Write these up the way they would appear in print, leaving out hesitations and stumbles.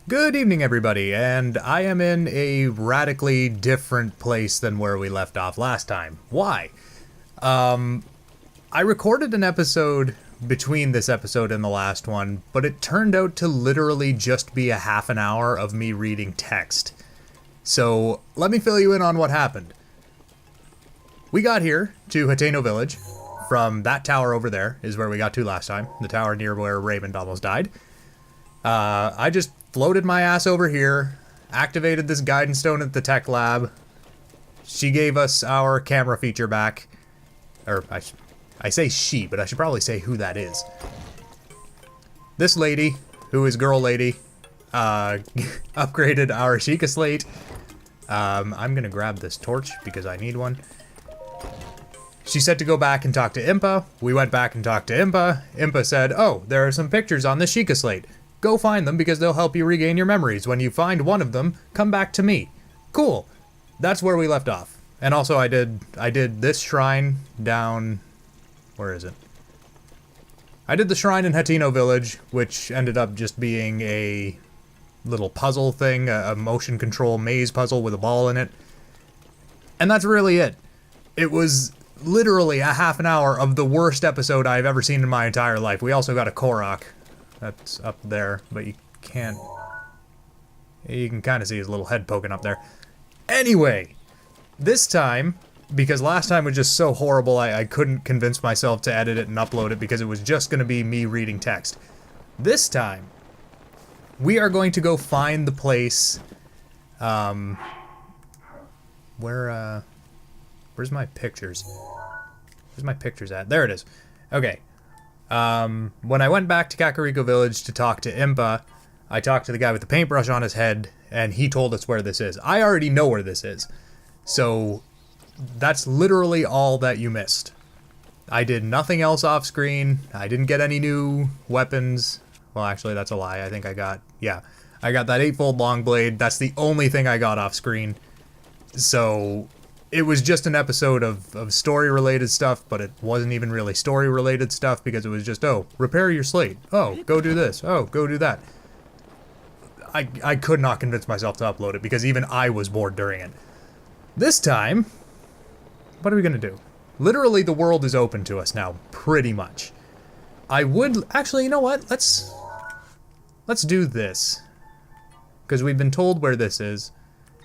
Good evening, everybody, and I am in a radically different place than where we left off last time. Why? I recorded an episode between this episode and the last one, but it turned out to literally just be a half an hour of me reading text. So, let me fill you in on what happened. We got here to Hateno village. From that tower over there is where we got to last time. The tower near where Raymond almost died. I just floated my ass over here, activated this guidance stone at the tech lab. She gave us our camera feature back. Or, I say she, but I should probably say who that is. This lady, who is girl lady, upgraded our Sheikah slate. I'm gonna grab this torch because I need one. She said to go back and talk to Impa. We went back and talked to Impa. Impa said, oh, there are some pictures on the Sheikah slate. Go find them because they'll help you regain your memories. When you find one of them, come back to me. Cool. That's where we left off. And also I did this shrine down... Where is it? I did the shrine in Hateno village, which ended up just being a little puzzle thing, a motion control maze puzzle with a ball in it. And that's really it. It was literally a half an hour of the worst episode I've ever seen in my entire life. We also got a Korok. That's up there, but you can't... You can kind of see his little head poking up there. Anyway, this time, because last time was just so horrible, I couldn't convince myself to edit it and upload it because it was just going to be me reading text. This time, we are going to go find the place, where's my pictures? Where's my pictures at? There it is. Okay. When I went back to Kakariko Village to talk to Impa, I talked to the guy with the paintbrush on his head, and he told us where this is. I already know where this is. So, that's literally all that you missed. I did nothing else off screen. I didn't get any new weapons. Well, actually, that's a lie. I think I got that 8-fold long blade. That's the only thing I got off screen. So, it was just an episode of story-related stuff, but it wasn't even really story-related stuff because it was just, oh, repair your slate. Oh, go do this. Oh, go do that. I could not convince myself to upload it because even I was bored during it. This time, what are we going to do? Literally, the world is open to us now, pretty much. I would... Actually, you know what? Let's do this. Because we've been told where this is.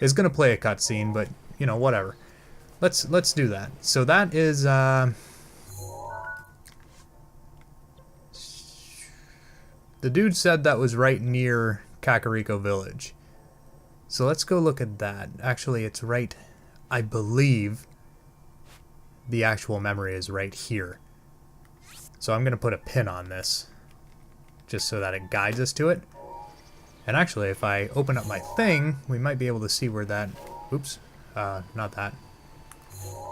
It's going to play a cutscene, but, you know, whatever. Let's do that. So that is, the dude said that was right near Kakariko Village. So let's go look at that. Actually, it's right, I believe the actual memory is right here. So I'm going to put a pin on this, just so that it guides us to it. And actually, if I open up my thing, we might be able to see where that, oops, not that.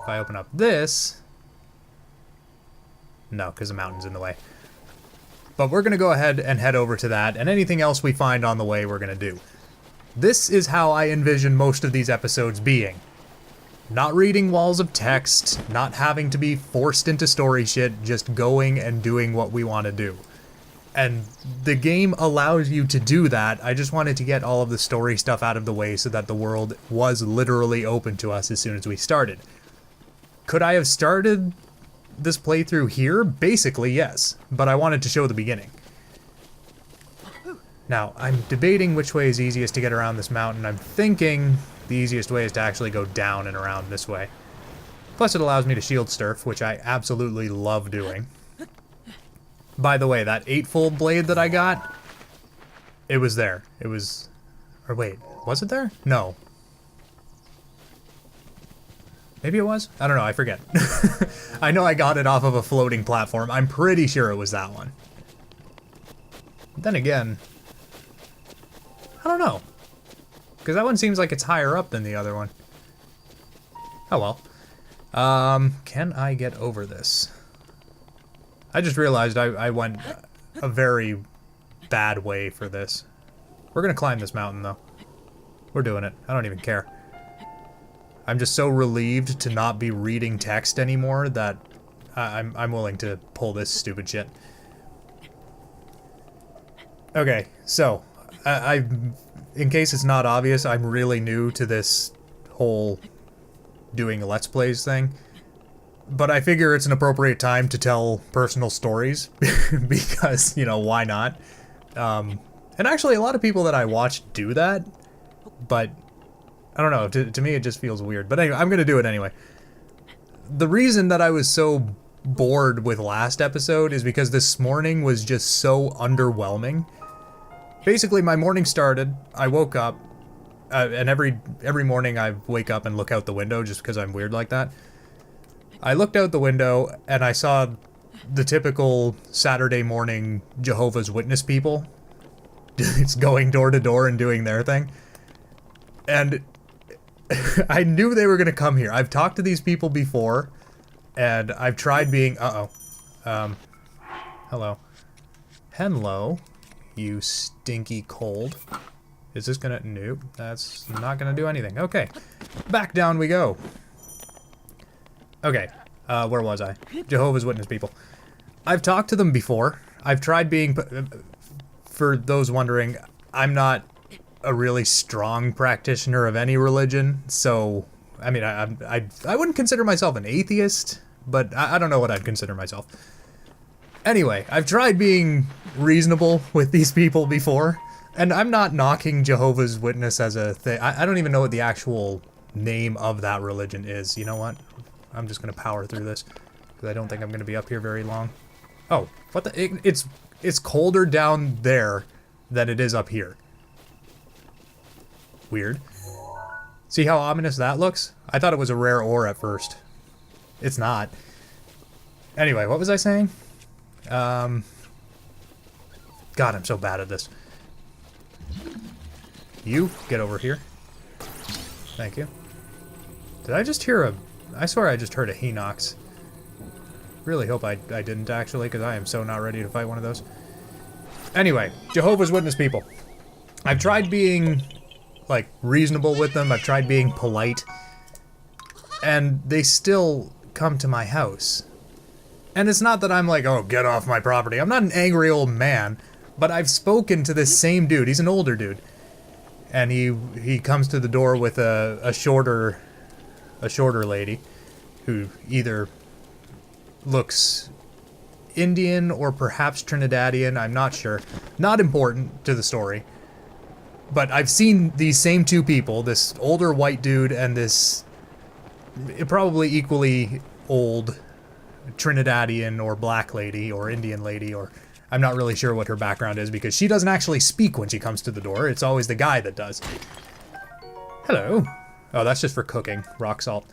If I open up this... No, because the mountain's in the way. But we're going to go ahead and head over to that, and anything else we find on the way we're going to do. This is how I envision most of these episodes being. Not reading walls of text, not having to be forced into story shit, just going and doing what we want to do. And the game allows you to do that. I just wanted to get all of the story stuff out of the way so that the world was literally open to us as soon as we started. Could I have started this playthrough here? Basically, yes. But I wanted to show the beginning. Now, I'm debating which way is easiest to get around this mountain. I'm thinking the easiest way is to actually go down and around this way. Plus, it allows me to shield surf, which I absolutely love doing. By the way, that 8-fold blade that I got, it was there. It was... Or wait, was it there? No. Maybe it was? I don't know, I forget. I know I got it off of a floating platform. I'm pretty sure it was that one. But then again, I don't know. Because that one seems like it's higher up than the other one. Oh well. Can I get over this? I just realized I went a very bad way for this. We're gonna climb this mountain, though. We're doing it. I don't even care. I'm just so relieved to not be reading text anymore that I'm willing to pull this stupid shit. Okay, so in case it's not obvious, I'm really new to this whole doing Let's Plays thing. But I figure it's an appropriate time to tell personal stories, because, you know, why not? And actually, a lot of people that I watch do that, but I don't know, to me it just feels weird. But anyway, I'm gonna do it anyway. The reason that I was so bored with last episode is because this morning was just so underwhelming. Basically, my morning started, I woke up, and every morning I wake up and look out the window just because I'm weird like that. I looked out the window and I saw the typical Saturday morning Jehovah's Witness people. It's going door to door and doing their thing. And I knew they were going to come here. I've talked to these people before, and I've tried being... hello. Hello, you stinky cold. Is this gonna... Nope, that's not gonna do anything. Okay, back down we go. Okay, where was I? Jehovah's Witness people. I've talked to them before. I've tried being... For those wondering, I'm not a really strong practitioner of any religion, so... I mean, I wouldn't consider myself an atheist, but I don't know what I'd consider myself. Anyway, I've tried being reasonable with these people before, and I'm not knocking Jehovah's Witness as a thing. I don't even know what the actual name of that religion is. You know what? I'm just gonna power through this, because I don't think I'm gonna be up here very long. Oh, what the? It's colder down there than it is up here. Weird. See how ominous that looks? I thought it was a rare ore at first. It's not. Anyway, what was I saying? God, I'm so bad at this. You, get over here. Thank you. Did I just hear a... I swear I just heard a Hinox. Really hope I didn't, actually, because I am so not ready to fight one of those. Anyway, Jehovah's Witness people. I've tried being, like, reasonable with them. I've tried being polite. And they still come to my house. And it's not that I'm like, oh, get off my property. I'm not an angry old man. But I've spoken to this same dude. He's an older dude. And he comes to the door with a shorter lady who either looks Indian or perhaps Trinidadian, I'm not sure. Not important to the story. But I've seen these same two people, this older white dude and this probably equally old Trinidadian or black lady or Indian lady, or I'm not really sure what her background is because she doesn't actually speak when she comes to the door. It's always the guy that does. Hello. Oh, that's just for cooking. Rock salt.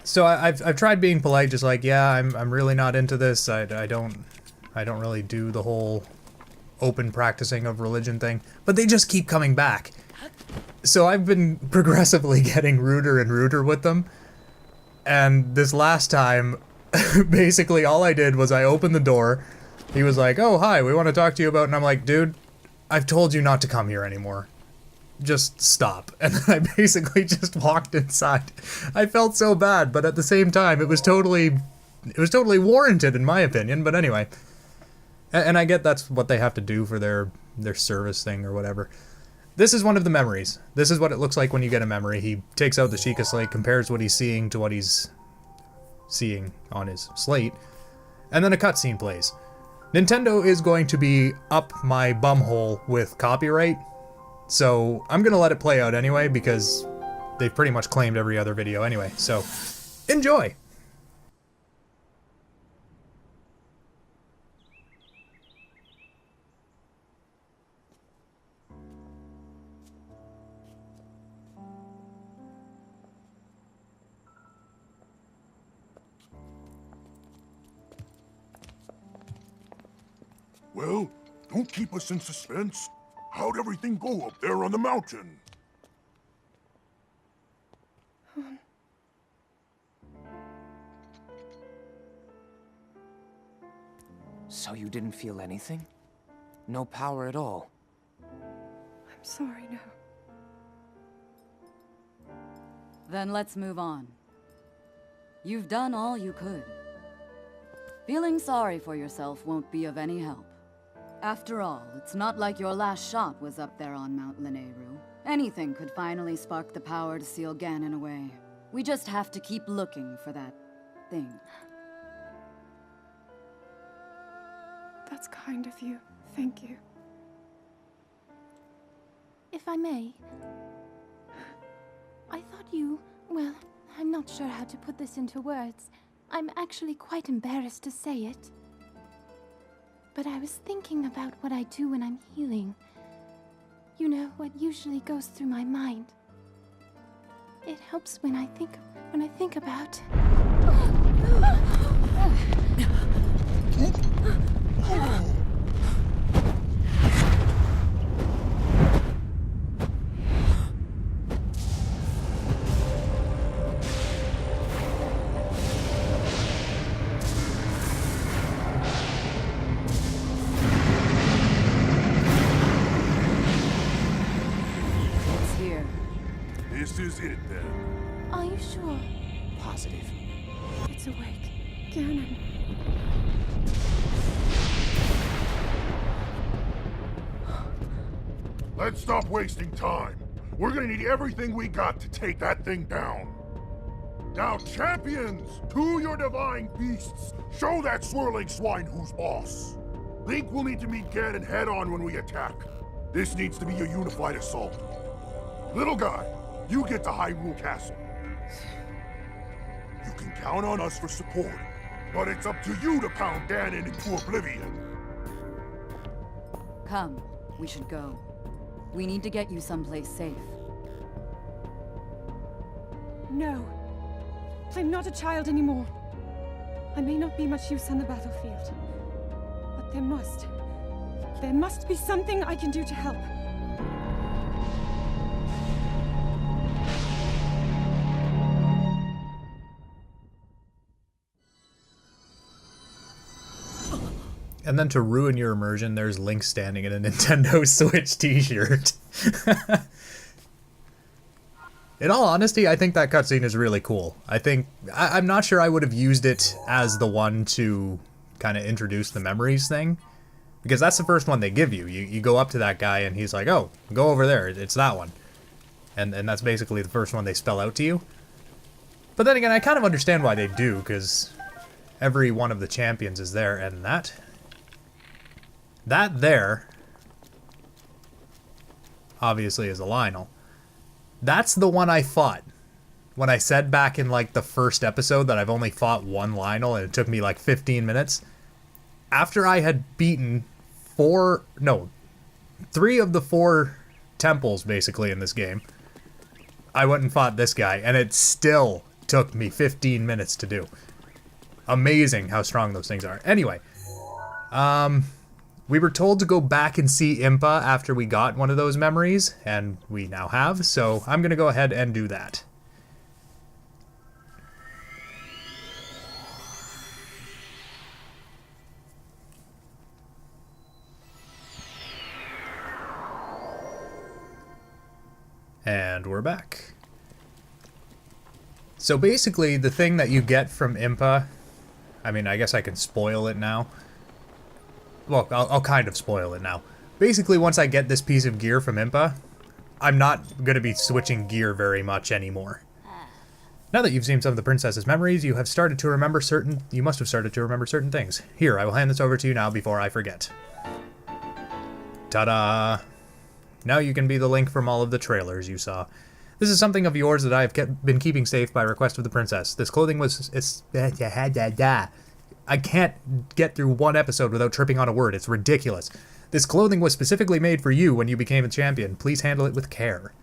So I've tried being polite, just like, yeah, I'm really not into this. I don't really do the whole open practicing of religion thing, but they just keep coming back. So I've been progressively getting ruder and ruder with them. And this last time, basically all I did was I opened the door. He was like, oh, hi, we want to talk to you about... And I'm like, dude, I've told you not to come here anymore. Just stop. And then I basically just walked inside. I felt so bad, but at the same time, it was totally warranted in my opinion. But anyway, and I get that's what they have to do for their service thing or whatever. This is one of the memories. This is what it looks like when you get a memory. He takes out the Sheikah slate, compares what he's seeing to what he's seeing on his slate, and then a cutscene plays. Nintendo is going to be up my bumhole with copyright, so I'm gonna let it play out anyway because they've pretty much claimed every other video anyway, so enjoy! Well, don't keep us in suspense. How'd everything go up there on the mountain? So you didn't feel anything? No power at all? I'm sorry, no. Then let's move on. You've done all you could. Feeling sorry for yourself won't be of any help. After all, it's not like your last shot was up there on Mount Lineru. Anything could finally spark the power to seal Ganon away. We just have to keep looking for that thing. That's kind of you. Thank you. If I may, I thought you... well, I'm not sure how to put this into words. I'm actually quite embarrassed to say it. But I was thinking about what I do when I'm healing. You know, what usually goes through my mind. It helps when I think about... It's here. This is it, then. Are you sure? Positive. It's awake. Ganon. Let's stop wasting time. We're gonna need everything we got to take that thing down. Now, champions, to your divine beasts, show that swirling swine who's boss. Link will need to meet Ganon head-on when we attack. This needs to be a unified assault. Little guy, you get to Hyrule Castle. You can count on us for support, but it's up to you to pound Ganon into oblivion. Come, we should go. We need to get you someplace safe. No. I'm not a child anymore. I may not be much use on the battlefield. But there must be something I can do to help. And then to ruin your immersion, there's Link standing in a Nintendo Switch t-shirt. In all honesty, I think that cutscene is really cool. I'm not sure I would have used it as the one to kind of introduce the memories thing. Because that's the first one they give you. You go up to that guy and he's like, oh, go over there, it's that one. And that's basically the first one they spell out to you. But then again, I kind of understand why they do, because every one of the champions is there, and that there, obviously, is a Lionel. That's the one I fought. When I said back in, like, the first episode that I've only fought one Lionel, and it took me, like, 15 minutes. After I had beaten 3 of the 4 temples, basically, in this game, I went and fought this guy, and it still took me 15 minutes to do. Amazing how strong those things are. Anyway, we were told to go back and see Impa after we got one of those memories, and we now have, so I'm going to go ahead and do that. And we're back. So basically, the thing that you get from Impa, I mean, I guess I can spoil it now. Well, I'll kind of spoil it now. Basically, once I get this piece of gear from Impa, I'm not going to be switching gear very much anymore. Now that you've seen some of the princess's memories, you must have started to remember certain things. Here, I will hand this over to you now before I forget. Ta-da! Now you can be the Link from all of the trailers you saw. This is something of yours that I have been keeping safe by request of the princess. This clothing was... I can't get through one episode without tripping on a word. It's ridiculous. This clothing was specifically made for you when you became a champion. Please handle it with care.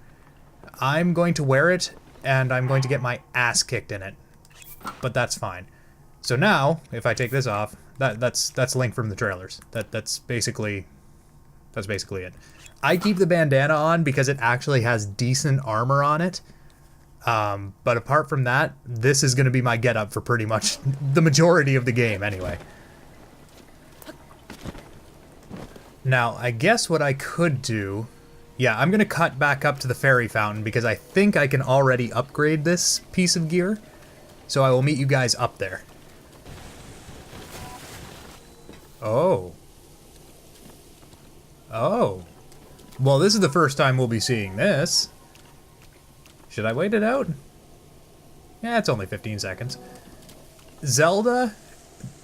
I'm going to wear it, and I'm going to get my ass kicked in it. But that's fine. So now, if I take this off, that's Link from the trailers. That's basically it. I keep the bandana on because it actually has decent armor on it. But apart from that, this is going to be my getup for pretty much the majority of the game anyway. Now, I guess what I could do... Yeah, I'm going to cut back up to the fairy fountain because I think I can already upgrade this piece of gear. So I will meet you guys up there. Oh. Well, this is the first time we'll be seeing this. Should I wait it out? Yeah, it's only 15 seconds. Zelda,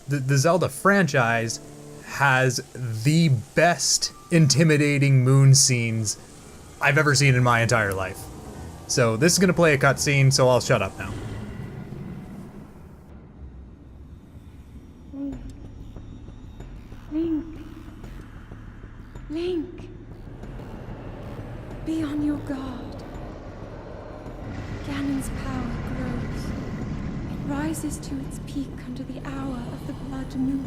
the Zelda franchise has the best intimidating moon scenes I've ever seen in my entire life. So this is gonna play a cutscene, so I'll shut up now. Link. Be on your guard. Ganon's power grows. It rises to its peak under the hour of the blood moon.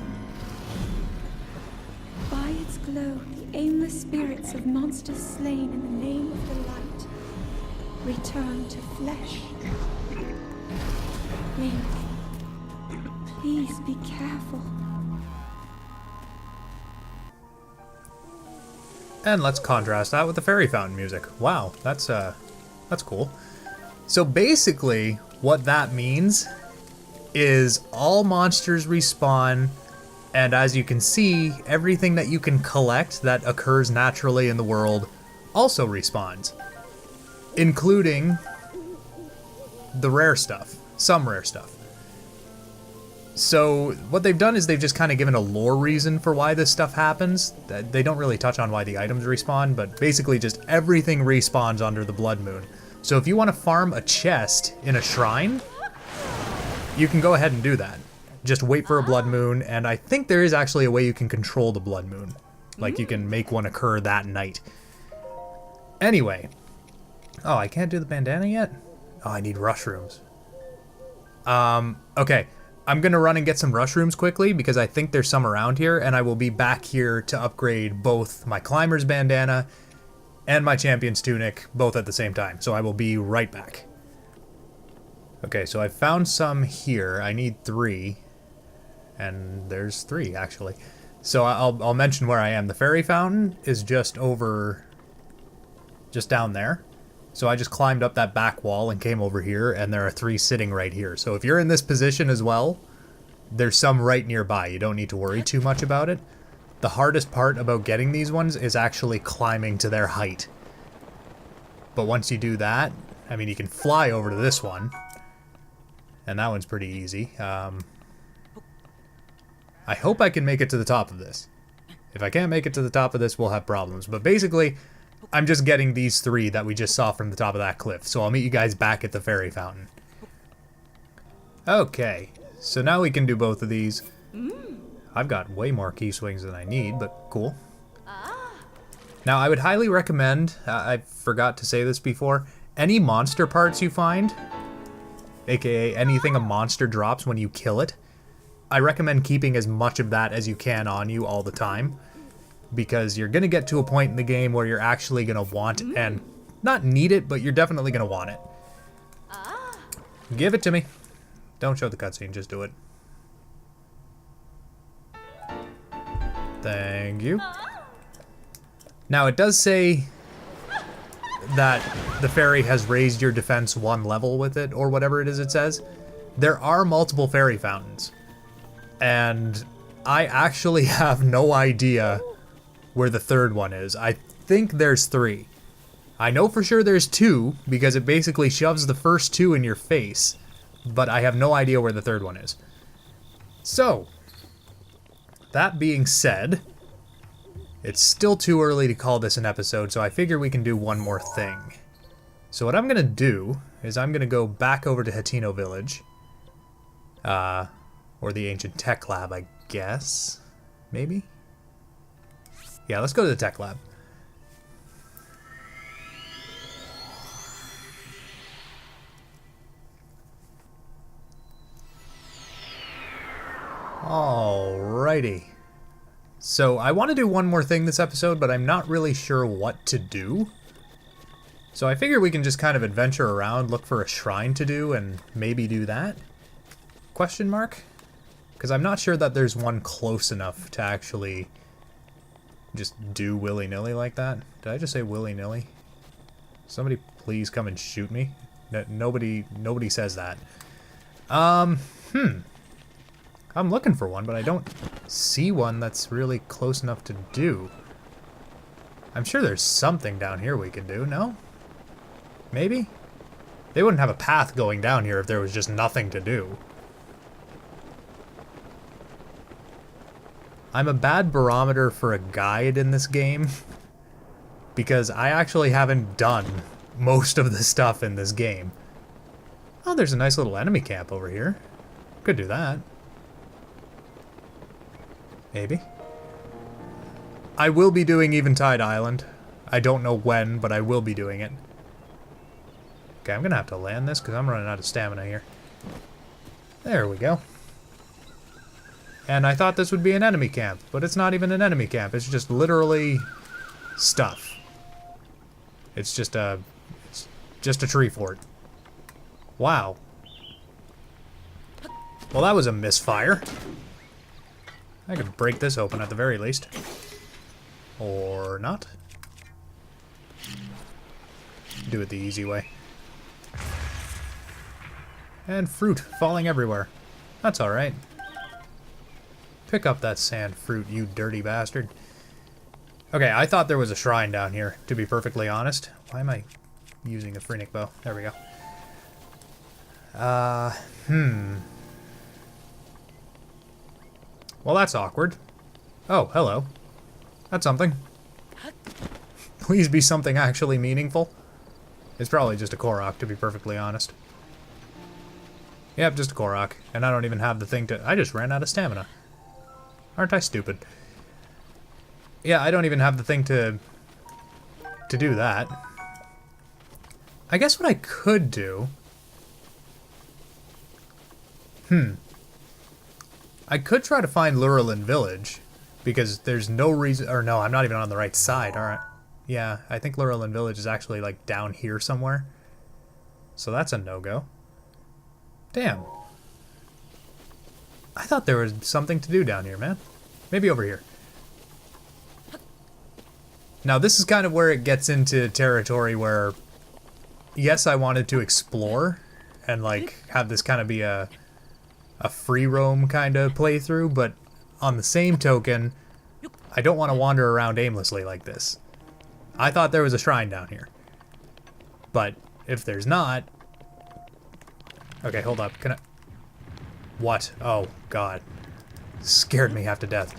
By its glow, the aimless spirits of monsters slain in the name of the light return to flesh. Link, please be careful. And let's contrast that with the fairy fountain music. Wow, that's cool. So basically, what that means is all monsters respawn, and as you can see, everything that you can collect that occurs naturally in the world also respawns, including the rare stuff, some rare stuff. So what they've done is they've just kind of given a lore reason for why this stuff happens. They don't really touch on why the items respawn, but basically just everything respawns under the blood moon. So if you want to farm a chest in a shrine, you can go ahead and do that. Just wait for a blood moon, and I think there is actually a way you can control the blood moon. Like you can make one occur that night. Anyway. Oh, I can't do the bandana yet? Oh, I need rushrooms. Okay. I'm gonna run and get some rushrooms quickly because I think there's some around here, and I will be back here to upgrade both my climber's bandana and my champion's tunic, both at the same time. So I will be right back. Okay, so I found some here. I need 3. And there's 3, actually. So I'll mention where I am. The fairy fountain is just down there. So I just climbed up that back wall and came over here, and there are 3 sitting right here. So if you're in this position as well, there's some right nearby. You don't need to worry too much about it. The hardest part about getting these ones is actually climbing to their height. But once you do that, I mean, you can fly over to this one. And that one's pretty easy. I hope I can make it to the top of this. If I can't make it to the top of this, we'll have problems. But basically, I'm just getting these 3 that we just saw from the top of that cliff. So I'll meet you guys back at the fairy fountain. Okay, so now we can do both of these. I've got way more key swings than I need, but cool. Now I would highly recommend, I forgot to say this before, any monster parts you find, aka anything a monster drops when you kill it, I recommend keeping as much of that as you can on you all the time. Because you're going to get to a point in the game where you're actually going to want and not need it, but you're definitely going to want it. Give it to me. Don't show the cutscene, just do it. Thank you. Now it does say that the fairy has raised your defense 1 level with it, or whatever it is it says. There are multiple fairy fountains. And I actually have no idea where the 3rd one is. I think there's 3. I know for sure there's 2 because it basically shoves the first 2 in your face, but I have no idea where the 3rd one is. So, that being said, it's still too early to call this an episode, so I figure we can do one more thing. So what I'm gonna do is I'm gonna go back over to Hateno Village, or the Ancient Tech Lab, I guess, maybe? Yeah, let's go to the tech lab. Alrighty. So I want to do one more thing this episode, but I'm not really sure what to do. So I figure we can just kind of adventure around, look for a shrine to do, and maybe do that? Question mark? Because I'm not sure that there's one close enough to actually just do willy-nilly like that. Did I just say willy-nilly? Somebody please come and shoot me. Nobody says that. I'm looking for one, but I don't see one that's really close enough to do. I'm sure there's something down here we can do, no? Maybe? They wouldn't have a path going down here if there was just nothing to do. I'm a bad barometer for a guide in this game because I actually haven't done most of the stuff in this game. Oh, there's a nice little enemy camp over here. Could do that. Maybe. I will be doing Eventide Island. I don't know when, but I will be doing it. Okay, I'm gonna have to land this because I'm running out of stamina here. There we go. And I thought this would be an enemy camp, but it's not even an enemy camp. It's just literally stuff. It's just a tree fort. Wow. Well, that was a misfire. I could break this open at the very least. Or not. Do it the easy way. And fruit falling everywhere. That's alright. Pick up that sand fruit, you dirty bastard. Okay, I thought there was a shrine down here, to be perfectly honest. Why am I using a Phoenix bow? There we go. Well, that's awkward. Oh, hello. That's something. Please be something actually meaningful. It's probably just a Korok, to be perfectly honest. Yep, just a Korok. And I don't even have the thing to... I just ran out of stamina. Aren't I stupid? Yeah, I don't even have the thing to do that. I guess what I could do... I could try to find Lurelin Village, because there's no reason... Or no, I'm not even on the right side, alright. Yeah, I think Lurelin Village is actually, like, down here somewhere. So that's a no-go. Damn. I thought there was something to do down here, man. Maybe over here. Now, this is kind of where it gets into territory where... Yes, I wanted to explore and, like, have this kind of be a free roam kind of playthrough, but on the same token, I don't want to wander around aimlessly like this. I thought there was a shrine down here. But if there's not... Okay, hold up. Can I... What? Oh, God. Scared me half to death.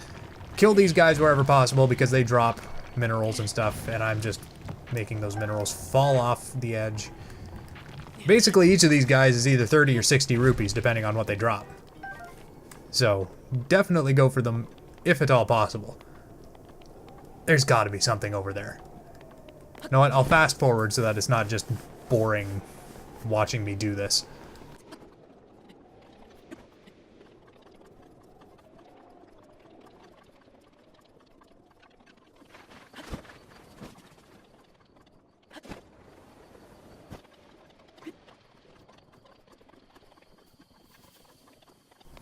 Kill these guys wherever possible because they drop minerals and stuff, and I'm just making those minerals fall off the edge. Basically, each of these guys is either 30 or 60 rupees, depending on what they drop. So, definitely go for them, if at all possible. There's got to be something over there. You know what? I'll fast forward so that it's not just boring watching me do this.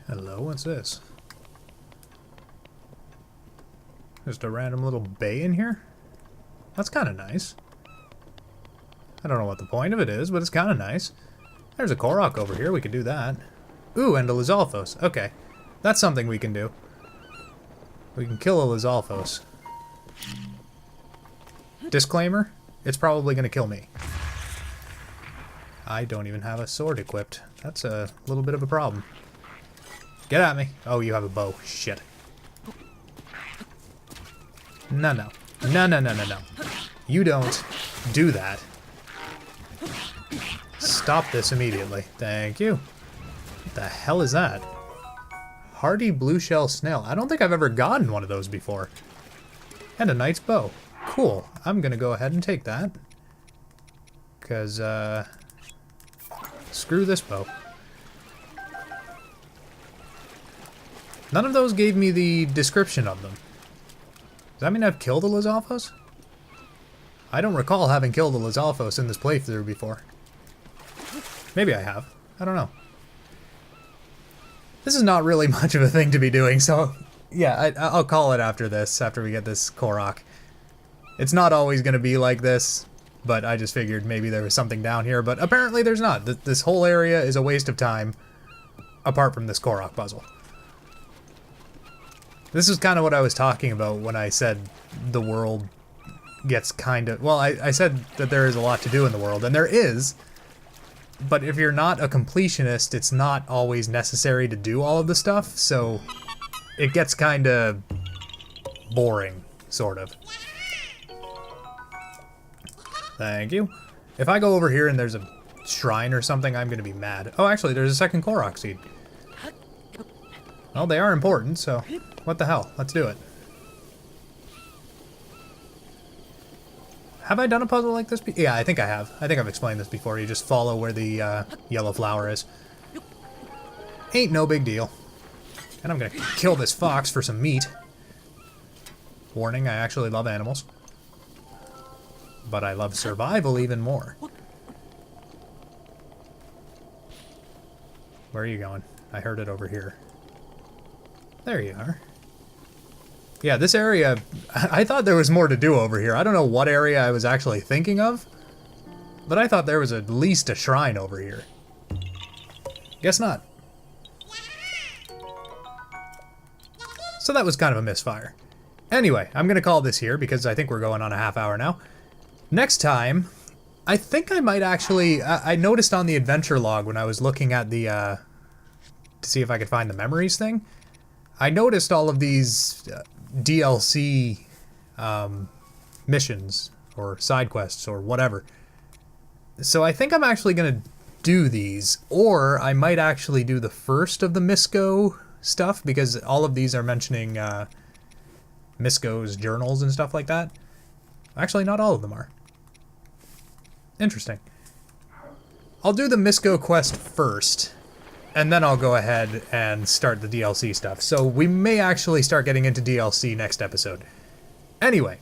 Hello, what's this? Just a random little bay in here? That's kind of nice. I don't know what the point of it is, but it's kind of nice. There's a Korok over here, we could do that. Ooh, and a Lizalfos. Okay, that's something we can do. We can kill a Lizalfos. Disclaimer, it's probably going to kill me. I don't even have a sword equipped. That's a little bit of a problem. Get at me. Oh, you have a bow. Shit. No, no. No, no, no, no, no. You don't do that. Stop this immediately. Thank you. What the hell is that? Hardy blue shell snail. I don't think I've ever gotten one of those before. And a knight's bow. Cool. I'm gonna go ahead and take that. Because, screw this bow. None of those gave me the description of them. Does that mean I've killed a Lizalfos? I don't recall having killed a Lizalfos in this playthrough before. Maybe I have. I don't know. This is not really much of a thing to be doing, so yeah, I'll call it after this, after we get this Korok. It's not always going to be like this, but I just figured maybe there was something down here, but apparently there's not. This whole area is a waste of time, apart from this Korok puzzle. This is kind of what I was talking about when I said the world gets kind of... Well, I said that there is a lot to do in the world, and there is. But if you're not a completionist, it's not always necessary to do all of the stuff, so it gets kind of boring, sort of. Thank you. If I go over here and there's a shrine or something, I'm going to be mad. Oh, actually, there's a second Korok seed. Well, they are important, so what the hell? Let's do it. Have I done a puzzle like this? Yeah, I think I have. I think I've explained this before. You just follow where the yellow flower is. Ain't no big deal. And I'm going to kill this fox for some meat. Warning, I actually love animals. But I love survival even more. Where are you going? I heard it over here. There you are. Yeah, this area, I thought there was more to do over here. I don't know what area I was actually thinking of, but I thought there was at least a shrine over here. Guess not. So that was kind of a misfire. Anyway, I'm going to call this here because I think we're going on a half hour now. Next time, I think I might actually... I noticed on the adventure log when I was looking at the... to see if I could find the memories thing. I noticed all of these DLC missions or side quests or whatever. So I think I'm actually going to do these, or I might actually do the first of the Misko stuff because all of these are mentioning Misko's journals and stuff like that. Actually, not all of them are. Interesting. I'll do the Misko quest first. And then I'll go ahead and start the DLC stuff. So we may actually start getting into DLC next episode. Anyway,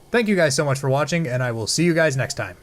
thank you guys so much for watching, and I will see you guys next time.